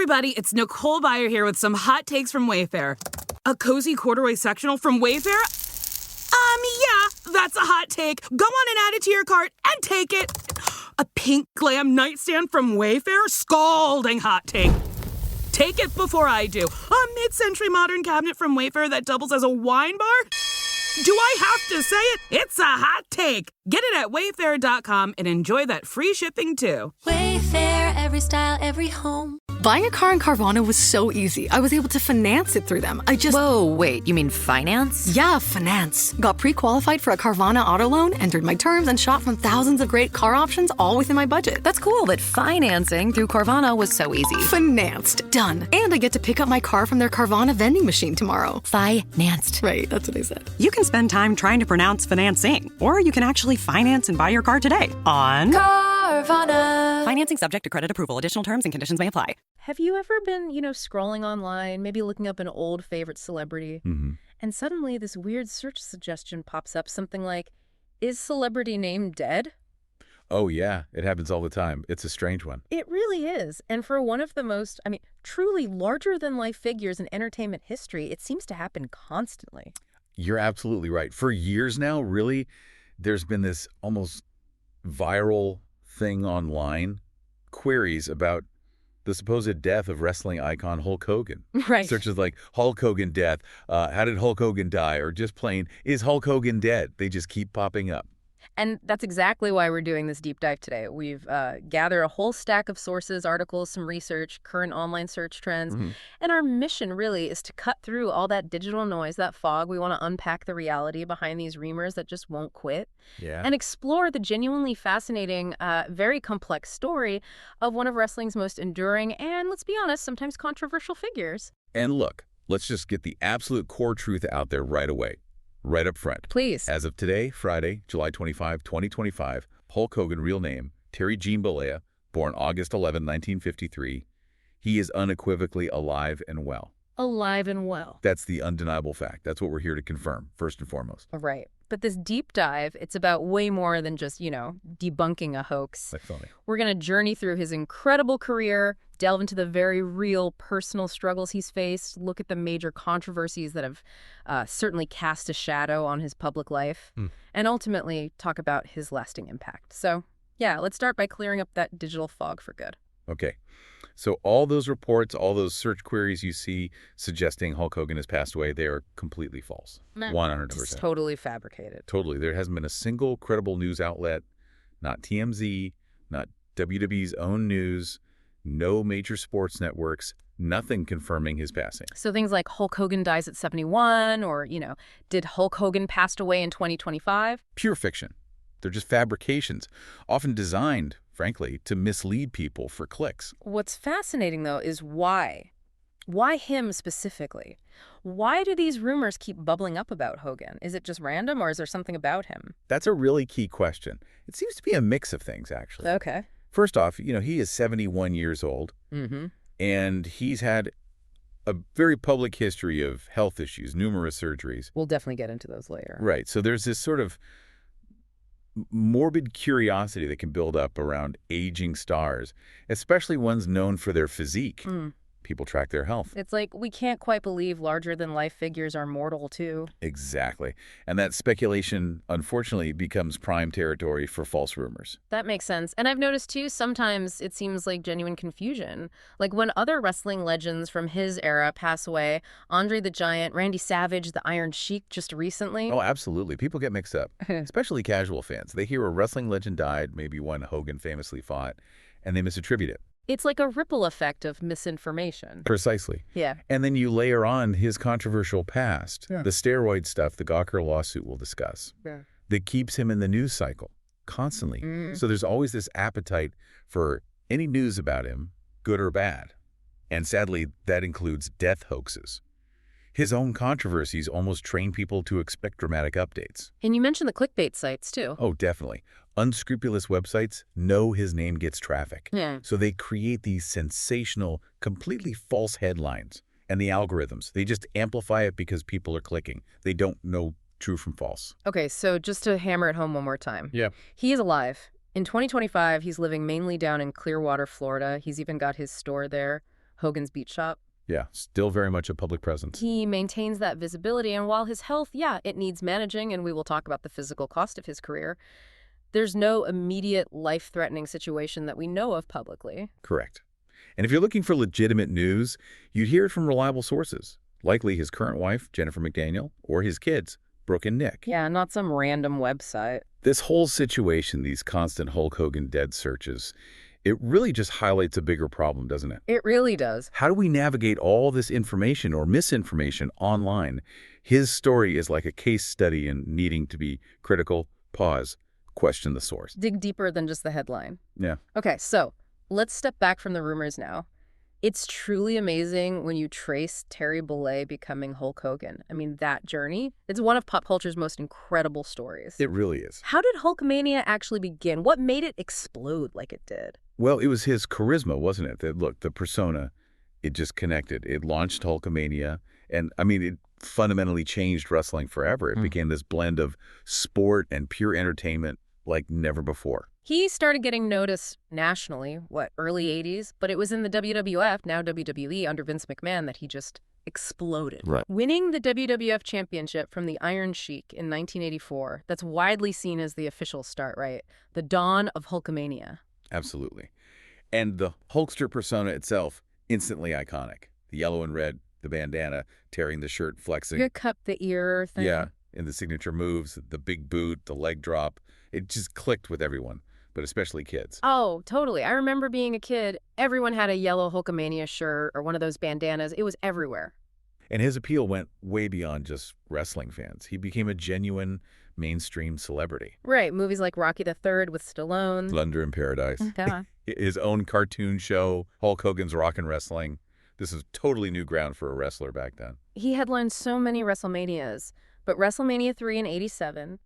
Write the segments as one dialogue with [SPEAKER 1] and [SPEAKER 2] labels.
[SPEAKER 1] everybody, it's Nicole Byer here with some hot takes from Wayfair. A cozy corduroy sectional from Wayfair? Yeah, that's a hot take. Go on and add it to your cart and take it. A pink glam nightstand from Wayfair? Scalding hot take. Take it before I do. A mid-century modern cabinet from Wayfair that doubles as a wine bar? Do I have to say it? It's a hot take. Get it at wayfair.com and enjoy that free shipping too.
[SPEAKER 2] Wayfair, every style, every home.
[SPEAKER 3] Buying a car in Carvana was so easy. I was able to finance it through them.
[SPEAKER 4] Whoa, wait, you mean finance?
[SPEAKER 3] Yeah, finance. Got pre-qualified for a Carvana auto loan, entered my terms, and shot from thousands of great car options all within my budget.
[SPEAKER 4] That's cool that financing through Carvana was so easy.
[SPEAKER 3] Financed. Done. And I get to pick up my car from their Carvana vending machine tomorrow.
[SPEAKER 4] Financed.
[SPEAKER 3] Right, that's what I said.
[SPEAKER 5] You can spend time trying to pronounce financing, or you can actually finance and buy your car today on
[SPEAKER 2] Carvana.
[SPEAKER 5] Financing subject to credit approval. Additional terms and conditions may apply.
[SPEAKER 6] Have you ever been, scrolling online, maybe looking up an old favorite celebrity, and suddenly this weird search suggestion pops up, something like, is celebrity name dead?
[SPEAKER 7] Oh, yeah. It happens all the time. It's a strange one.
[SPEAKER 6] It really is. And for one of the most, truly larger-than-life figures in entertainment history, it seems to happen constantly.
[SPEAKER 7] You're absolutely right. For years now, really, there's been this almost viral thing online, queries about the supposed death of wrestling icon Hulk Hogan.
[SPEAKER 6] Right.
[SPEAKER 7] Searches like Hulk Hogan death, how did Hulk Hogan die, or just plain, is Hulk Hogan dead? They just keep popping up.
[SPEAKER 6] And that's exactly why we're doing this deep dive today. We've gathered a whole stack of sources, articles, some research, current online search trends. And our mission really is to cut through all that digital noise, that fog. We want to unpack the reality behind these rumors that just won't quit.
[SPEAKER 7] Yeah.
[SPEAKER 6] And explore the genuinely fascinating, very complex story of one of wrestling's most enduring and, let's be honest, sometimes controversial figures.
[SPEAKER 7] And look, let's just get the absolute core truth out there right away. Right up front.
[SPEAKER 6] Please.
[SPEAKER 7] As of today, Friday, July 25, 2025, Hulk Hogan, real name, Terry Gene Bollea, born August 11, 1953. He is unequivocally alive and well.
[SPEAKER 6] Alive and well.
[SPEAKER 7] That's the undeniable fact. That's what we're here to confirm, first and foremost.
[SPEAKER 6] Right. But this deep dive, it's about way more than just, debunking a hoax.
[SPEAKER 7] That's funny.
[SPEAKER 6] We're going to journey through his incredible career, delve into the very real personal struggles he's faced, look at the major controversies that have certainly cast a shadow on his public life, and ultimately talk about his lasting impact. So, yeah, let's start by clearing up that digital fog for good.
[SPEAKER 7] Okay. So all those reports, all those search queries you see suggesting Hulk Hogan has passed away, they are completely false. 100%.
[SPEAKER 6] It's totally fabricated.
[SPEAKER 7] Totally. There hasn't been a single credible news outlet, not TMZ, not WWE's own news, no major sports networks, nothing confirming his passing.
[SPEAKER 6] So things like Hulk Hogan dies at 71 or, did Hulk Hogan pass away in 2025?
[SPEAKER 7] Pure fiction. They're just fabrications, often designed, frankly, to mislead people for clicks.
[SPEAKER 6] What's fascinating, though, is why. Why him specifically? Why do these rumors keep bubbling up about Hogan? Is it just random or is there something about him?
[SPEAKER 7] That's a really key question. It seems to be a mix of things, actually.
[SPEAKER 6] Okay.
[SPEAKER 7] First off, he is 71 years old, and he's had a very public history of health issues, numerous surgeries.
[SPEAKER 6] We'll definitely get into those later.
[SPEAKER 7] Right. So there's this sort of morbid curiosity that can build up around aging stars, especially ones known for their physique. People track their health.
[SPEAKER 6] It's like we can't quite believe larger-than-life figures are mortal, too.
[SPEAKER 7] Exactly. And that speculation, unfortunately, becomes prime territory for false rumors.
[SPEAKER 6] That makes sense. And I've noticed, too, sometimes it seems like genuine confusion. Like when other wrestling legends from his era pass away, Andre the Giant, Randy Savage, the Iron Sheik just recently.
[SPEAKER 7] Oh, absolutely. People get mixed up, especially casual fans. They hear a wrestling legend died, maybe one Hogan famously fought, and they misattribute it.
[SPEAKER 6] It's like a ripple effect of misinformation.
[SPEAKER 7] Precisely.
[SPEAKER 6] Yeah.
[SPEAKER 7] And then you layer on his controversial past, the steroid stuff the Gawker lawsuit we'll discuss, that keeps him in the news cycle constantly. So there's always this appetite for any news about him, good or bad. And sadly, that includes death hoaxes. His own controversies almost train people to expect dramatic updates.
[SPEAKER 6] And you mentioned the clickbait sites, too.
[SPEAKER 7] Oh, definitely. Unscrupulous websites know his name gets traffic. So they create these sensational, completely false headlines. And the algorithms, they just amplify it because people are clicking. They don't know true from false.
[SPEAKER 6] Okay, so just to hammer it home one more time.
[SPEAKER 7] Yeah.
[SPEAKER 6] He is alive. In 2025, he's living mainly down in Clearwater, Florida. He's even got his store there. Hogan's Beach Shop.
[SPEAKER 7] Yeah, still very much a public presence.
[SPEAKER 6] He maintains that visibility, and while his health, it needs managing, and we will talk about the physical cost of his career, there's no immediate life-threatening situation that we know of publicly.
[SPEAKER 7] Correct. And if you're looking for legitimate news, you'd hear it from reliable sources, likely his current wife, Jennifer McDaniel, or his kids, Brooke and Nick.
[SPEAKER 6] Yeah, not some random website.
[SPEAKER 7] This whole situation, these constant Hulk Hogan dead searches, it really just highlights a bigger problem, doesn't it?
[SPEAKER 6] It really does.
[SPEAKER 7] How do we navigate all this information or misinformation online? His story is like a case study in needing to be critical, pause, question the source.
[SPEAKER 6] Dig deeper than just the headline.
[SPEAKER 7] Yeah.
[SPEAKER 6] Okay, so let's step back from the rumors now. It's truly amazing when you trace Terry Bollea becoming Hulk Hogan. I mean, that journey, it's one of pop culture's most incredible stories.
[SPEAKER 7] It really is.
[SPEAKER 6] How did Hulkamania actually begin? What made it explode like it did?
[SPEAKER 7] Well, it was his charisma, wasn't it? That, look, the persona, it just connected. It launched Hulkamania, and I mean, it fundamentally changed wrestling forever. It became this blend of sport and pure entertainment like never before.
[SPEAKER 6] He started getting noticed nationally, early 80s, but it was in the WWF, now WWE, under Vince McMahon that he just exploded.
[SPEAKER 7] Right.
[SPEAKER 6] Winning the WWF Championship from the Iron Sheik in 1984, that's widely seen as the official start, right? The dawn of Hulkamania.
[SPEAKER 7] Absolutely. And the Hulkster persona itself, instantly iconic. The yellow and red, the bandana, tearing the shirt, flexing.
[SPEAKER 6] You cup the ear thing.
[SPEAKER 7] Yeah, and the signature moves, the big boot, the leg drop. It just clicked with everyone, but especially kids.
[SPEAKER 6] Oh, totally. I remember being a kid, everyone had a yellow Hulkamania shirt or one of those bandanas. It was everywhere.
[SPEAKER 7] And his appeal went way beyond just wrestling fans. He became a genuine mainstream celebrity.
[SPEAKER 6] Right, movies like Rocky III with Stallone.
[SPEAKER 7] Plunder in Paradise.
[SPEAKER 6] Yeah.
[SPEAKER 7] His own cartoon show, Hulk Hogan's Rockin' Wrestling. This is totally new ground for a wrestler back then.
[SPEAKER 6] He headlined so many WrestleManias, but WrestleMania 3 in 87,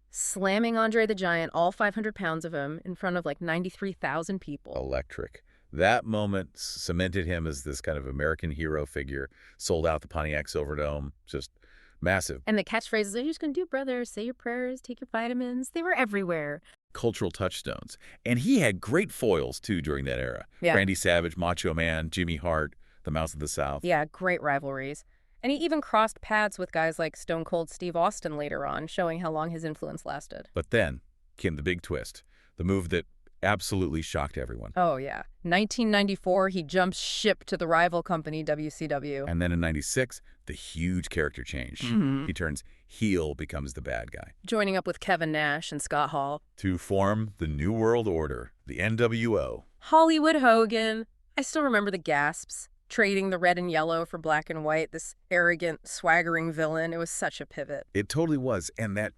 [SPEAKER 6] slamming Andre the Giant, all 500 pounds of him, in front of like 93,000 people.
[SPEAKER 7] Electric. That moment cemented him as this kind of American hero figure, sold out the Pontiac Silverdome, just massive.
[SPEAKER 6] And the catchphrases, "Are you just going to do, brother? Say your prayers, take your vitamins." They were everywhere.
[SPEAKER 7] Cultural touchstones. And he had great foils, too, during that era.
[SPEAKER 6] Yeah.
[SPEAKER 7] Randy Savage, Macho Man, Jimmy Hart, the Mouse of the South.
[SPEAKER 6] Yeah, great rivalries. And he even crossed paths with guys like Stone Cold Steve Austin later on, showing how long his influence lasted.
[SPEAKER 7] But then came the big twist, the move that absolutely shocked everyone.
[SPEAKER 6] Oh, yeah. 1994, he jumps ship to the rival company, WCW.
[SPEAKER 7] And then in 96, the huge character change. He turns heel, becomes the bad guy.
[SPEAKER 6] Joining up with Kevin Nash and Scott Hall.
[SPEAKER 7] To form the New World Order, the NWO.
[SPEAKER 6] Hollywood Hogan. I still remember the gasps. Trading the red and yellow for black and white, this arrogant, swaggering villain. It was such a pivot.
[SPEAKER 7] It totally was. And that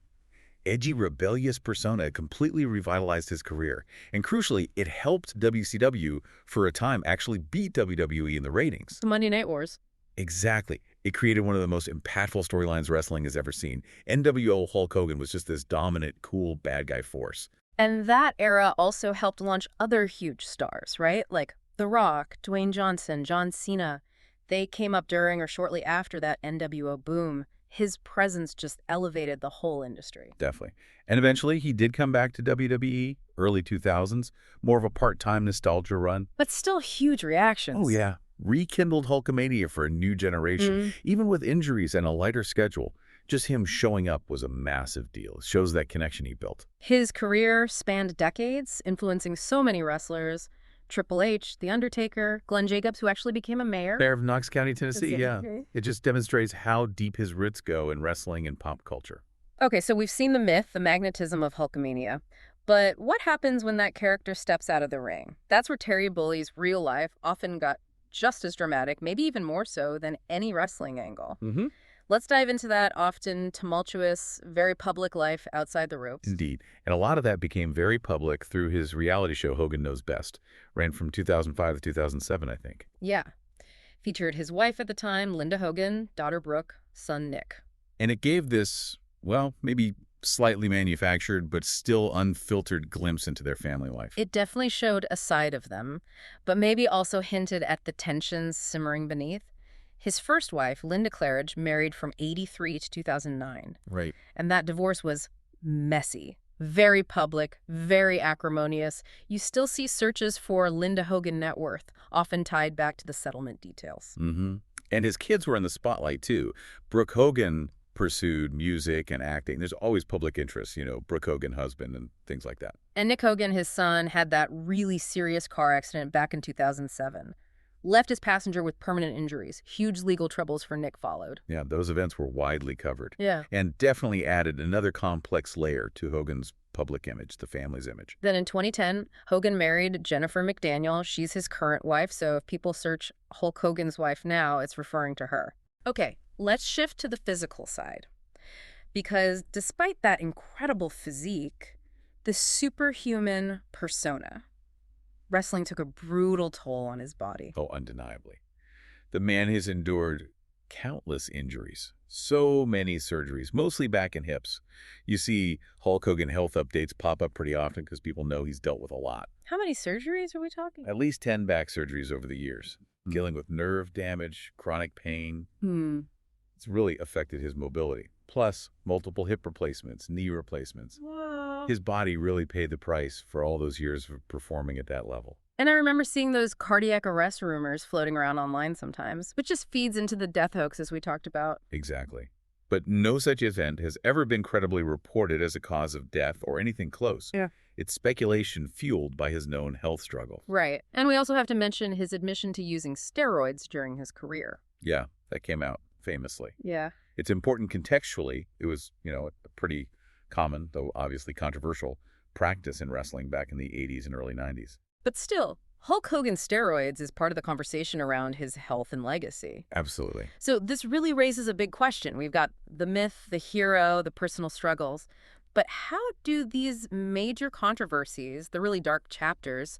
[SPEAKER 7] edgy, rebellious persona completely revitalized his career. And crucially, it helped WCW for a time actually beat WWE in the ratings.
[SPEAKER 6] The Monday Night Wars.
[SPEAKER 7] Exactly. It created one of the most impactful storylines wrestling has ever seen. NWO Hulk Hogan was just this dominant, cool, bad guy force.
[SPEAKER 6] And that era also helped launch other huge stars, right? Like The Rock, Dwayne Johnson, John Cena. They came up during or shortly after that NWO boom. His presence just elevated the whole industry.
[SPEAKER 7] Definitely. And eventually, he did come back to WWE, early 2000s, more of a part-time nostalgia run.
[SPEAKER 6] But still huge reactions.
[SPEAKER 7] Oh, yeah. Rekindled Hulkamania for a new generation, even with injuries and a lighter schedule. Just him showing up was a massive deal. It shows that connection he built.
[SPEAKER 6] His career spanned decades, influencing so many wrestlers. Triple H, The Undertaker, Glenn Jacobs, who actually became a mayor.
[SPEAKER 7] Mayor of Knox County, Tennessee, yeah. It just demonstrates how deep his roots go in wrestling and pop culture.
[SPEAKER 6] Okay, so we've seen the myth, the magnetism of Hulkamania. But what happens when that character steps out of the ring? That's where Terry Bollea's real life often got just as dramatic, maybe even more so than any wrestling angle. Let's dive into that often tumultuous, very public life outside the ropes.
[SPEAKER 7] Indeed. And a lot of that became very public through his reality show, Hogan Knows Best. Ran from 2005 to 2007, I think.
[SPEAKER 6] Yeah. Featured his wife at the time, Linda Hogan, daughter Brooke, son Nick.
[SPEAKER 7] And it gave this, well, maybe slightly manufactured, but still unfiltered glimpse into their family life.
[SPEAKER 6] It definitely showed a side of them, but maybe also hinted at the tensions simmering beneath. His first wife, Linda Claridge, married from 83 to 2009.
[SPEAKER 7] Right.
[SPEAKER 6] And that divorce was messy. Very public, very acrimonious. You still see searches for Linda Hogan net worth, often tied back to the settlement details.
[SPEAKER 7] Mm-hmm. And his kids were in the spotlight, too. Brooke Hogan pursued music and acting. There's always public interest, Brooke Hogan husband and things like that.
[SPEAKER 6] And Nick Hogan, his son, had that really serious car accident back in 2007. Left his passenger with permanent injuries. Huge legal troubles for Nick followed.
[SPEAKER 7] Yeah, those events were widely covered.
[SPEAKER 6] Yeah.
[SPEAKER 7] And definitely added another complex layer to Hogan's public image, the family's image.
[SPEAKER 6] Then in 2010, Hogan married Jennifer McDaniel. She's his current wife, so if people search Hulk Hogan's wife now, it's referring to her. Okay, let's shift to the physical side. Because despite that incredible physique, the superhuman persona, wrestling took a brutal toll on his body.
[SPEAKER 7] Oh, undeniably. The man has endured countless injuries, so many surgeries, mostly back and hips. You see Hulk Hogan health updates pop up pretty often because people know he's dealt with a lot.
[SPEAKER 6] How many surgeries are we talking?
[SPEAKER 7] At least 10 back surgeries over the years, dealing with nerve damage, chronic pain. It's really affected his mobility. Plus, multiple hip replacements, knee replacements.
[SPEAKER 6] Wow.
[SPEAKER 7] His body really paid the price for all those years of performing at that level.
[SPEAKER 6] And I remember seeing those cardiac arrest rumors floating around online sometimes, which just feeds into the death hoaxes we talked about.
[SPEAKER 7] Exactly. But no such event has ever been credibly reported as a cause of death or anything close.
[SPEAKER 6] Yeah.
[SPEAKER 7] It's speculation fueled by his known health struggle.
[SPEAKER 6] Right. And we also have to mention his admission to using steroids during his career.
[SPEAKER 7] Yeah, that came out famously.
[SPEAKER 6] Yeah.
[SPEAKER 7] It's important contextually. It was, a pretty common, though obviously controversial, practice in wrestling back in the 80s and early 90s.
[SPEAKER 6] But still, Hulk Hogan's steroids is part of the conversation around his health and legacy.
[SPEAKER 7] Absolutely.
[SPEAKER 6] So this really raises a big question. We've got the myth, the hero, the personal struggles. But how do these major controversies, the really dark chapters,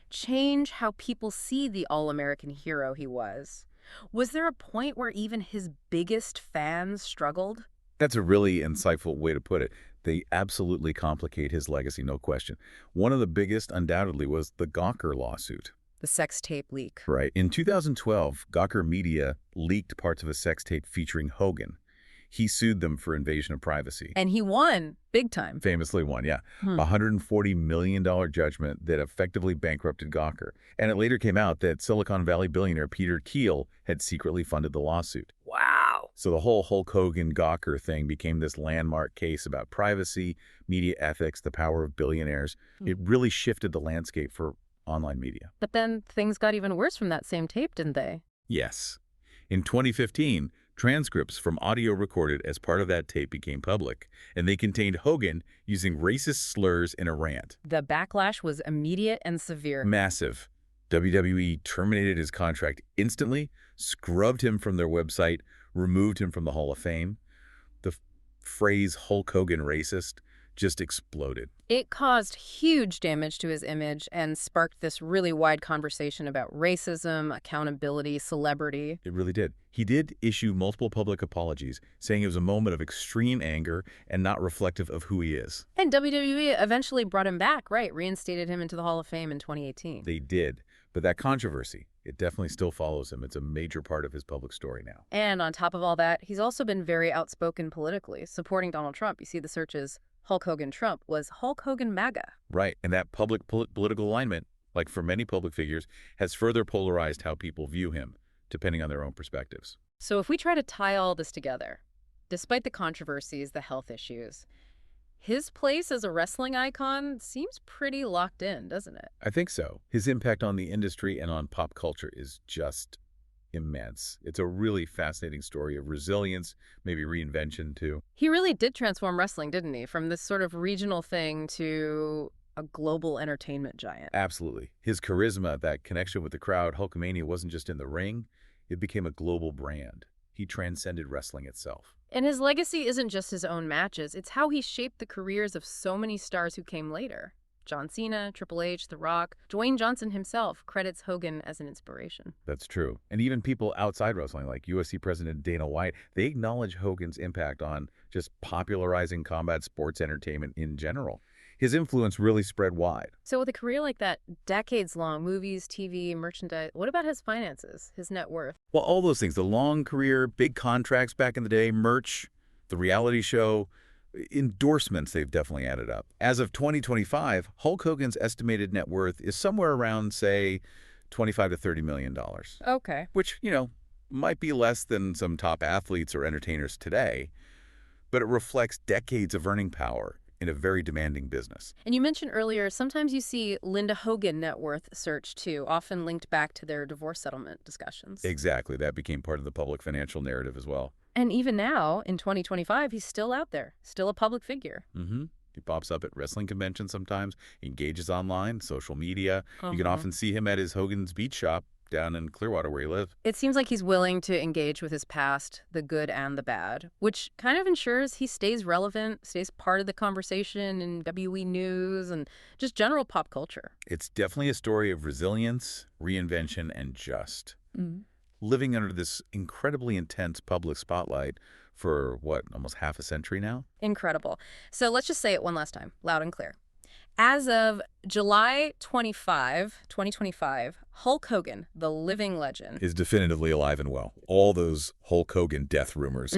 [SPEAKER 6] change how people see the all-American hero he was? Was there a point where even his biggest fans struggled?
[SPEAKER 7] That's a really insightful way to put it. They absolutely complicate his legacy, no question. One of the biggest, undoubtedly, was the Gawker lawsuit.
[SPEAKER 6] The sex tape leak.
[SPEAKER 7] Right. In 2012, Gawker Media leaked parts of a sex tape featuring Hogan. He sued them for invasion of privacy.
[SPEAKER 6] And he won, big time.
[SPEAKER 7] Famously won, yeah. A $140 million judgment that effectively bankrupted Gawker. And it later came out that Silicon Valley billionaire Peter Thiel had secretly funded the lawsuit.
[SPEAKER 6] Wow.
[SPEAKER 7] So the whole Hulk Hogan-Gawker thing became this landmark case about privacy, media ethics, the power of billionaires. It really shifted the landscape for online media.
[SPEAKER 6] But then things got even worse from that same tape, didn't they?
[SPEAKER 7] Yes. In 2015, transcripts from audio recorded as part of that tape became public, and they contained Hogan using racist slurs in a rant.
[SPEAKER 6] The backlash was immediate and severe.
[SPEAKER 7] Massive. WWE terminated his contract instantly, scrubbed him from their website, removed him from the Hall of Fame. The phrase Hulk Hogan racist just exploded.
[SPEAKER 6] It caused huge damage to his image and sparked this really wide conversation about racism, accountability, celebrity.
[SPEAKER 7] It really did. He did issue multiple public apologies, saying it was a moment of extreme anger and not reflective of who he is.
[SPEAKER 6] And WWE eventually brought him back, right? Reinstated him into the Hall of Fame in 2018.
[SPEAKER 7] They did. But that controversy, it definitely still follows him. It's a major part of his public story now.
[SPEAKER 6] And on top of all that, he's also been very outspoken politically, supporting Donald Trump. You see the searches Hulk Hogan Trump was Hulk Hogan MAGA.
[SPEAKER 7] Right. And that public political alignment, like for many public figures, has further polarized how people view him, depending on their own perspectives.
[SPEAKER 6] So if we try to tie all this together, despite the controversies, the health issues, his place as a wrestling icon seems pretty locked in, doesn't it?
[SPEAKER 7] I think so. His impact on the industry and on pop culture is just immense. It's a really fascinating story of resilience, maybe reinvention too.
[SPEAKER 6] He really did transform wrestling, didn't he? From this sort of regional thing to a global entertainment giant.
[SPEAKER 7] Absolutely. His charisma, that connection with the crowd, Hulkamania wasn't just in the ring, it became a global brand. He transcended wrestling itself.
[SPEAKER 6] And his legacy isn't just his own matches, it's how he shaped the careers of so many stars who came later. John Cena, Triple H, The Rock, Dwayne Johnson himself credits Hogan as an inspiration.
[SPEAKER 7] That's true. And even people outside wrestling, like UFC President Dana White, they acknowledge Hogan's impact on just popularizing combat sports entertainment in general. His influence really spread wide.
[SPEAKER 6] So with a career like that, decades-long, movies, TV, merchandise, what about his finances, his net worth?
[SPEAKER 7] Well, all those things, the long career, big contracts back in the day, merch, the reality show, Endorsements, they've definitely added up. As of 2025, Hulk Hogan's estimated net worth is somewhere around, say, $25 to $30 million.
[SPEAKER 6] Okay.
[SPEAKER 7] Which, might be less than some top athletes or entertainers today, but it reflects decades of earning power in a very demanding business.
[SPEAKER 6] And you mentioned earlier, sometimes you see Linda Hogan net worth search too, often linked back to their divorce settlement discussions.
[SPEAKER 7] Exactly. That became part of the public financial narrative as well.
[SPEAKER 6] And even now, in 2025, he's still out there, still a public figure.
[SPEAKER 7] Mm-hmm. He pops up at wrestling conventions sometimes, engages online, social media. You can often see him at his Hogan's Beach Shop down in Clearwater where he lives.
[SPEAKER 6] It seems like he's willing to engage with his past, the good and the bad, which kind of ensures he stays relevant, stays part of the conversation in WE News and just general pop culture.
[SPEAKER 7] It's definitely a story of resilience, reinvention, and living under this incredibly intense public spotlight for, almost half a century now?
[SPEAKER 6] Incredible. So let's just say it one last time, loud and clear. As of July 25, 2025, Hulk Hogan, the living legend,
[SPEAKER 7] is definitively alive and well. All those Hulk Hogan death rumors,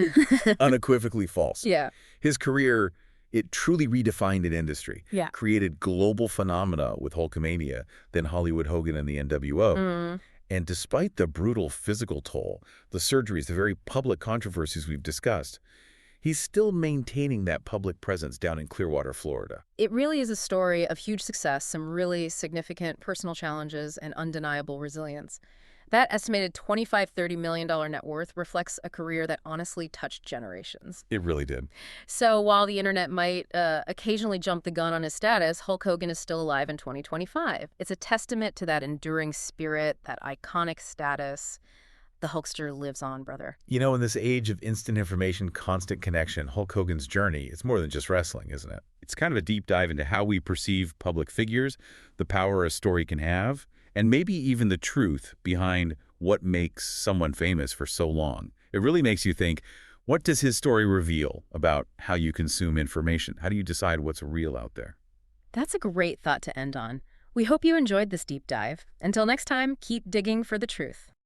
[SPEAKER 7] unequivocally false.
[SPEAKER 6] Yeah.
[SPEAKER 7] His career, it truly redefined an industry.
[SPEAKER 6] Yeah.
[SPEAKER 7] Created global phenomena with Hulkamania, then Hollywood Hogan and the NWO. And despite the brutal physical toll, the surgeries, the very public controversies we've discussed, he's still maintaining that public presence down in Clearwater, Florida.
[SPEAKER 6] It really is a story of huge success, some really significant personal challenges, and undeniable resilience. That estimated $25–30 million net worth reflects a career that honestly touched generations.
[SPEAKER 7] It really did.
[SPEAKER 6] So while the internet might occasionally jump the gun on his status, Hulk Hogan is still alive in 2025. It's a testament to that enduring spirit, that iconic status. The Hulkster lives on, brother.
[SPEAKER 7] In this age of instant information, constant connection, Hulk Hogan's journey, it's more than just wrestling, isn't it? It's kind of a deep dive into how we perceive public figures, the power a story can have, and maybe even the truth behind what makes someone famous for so long. It really makes you think, what does his story reveal about how you consume information? How do you decide what's real out there?
[SPEAKER 6] That's a great thought to end on. We hope you enjoyed this deep dive. Until next time, keep digging for the truth.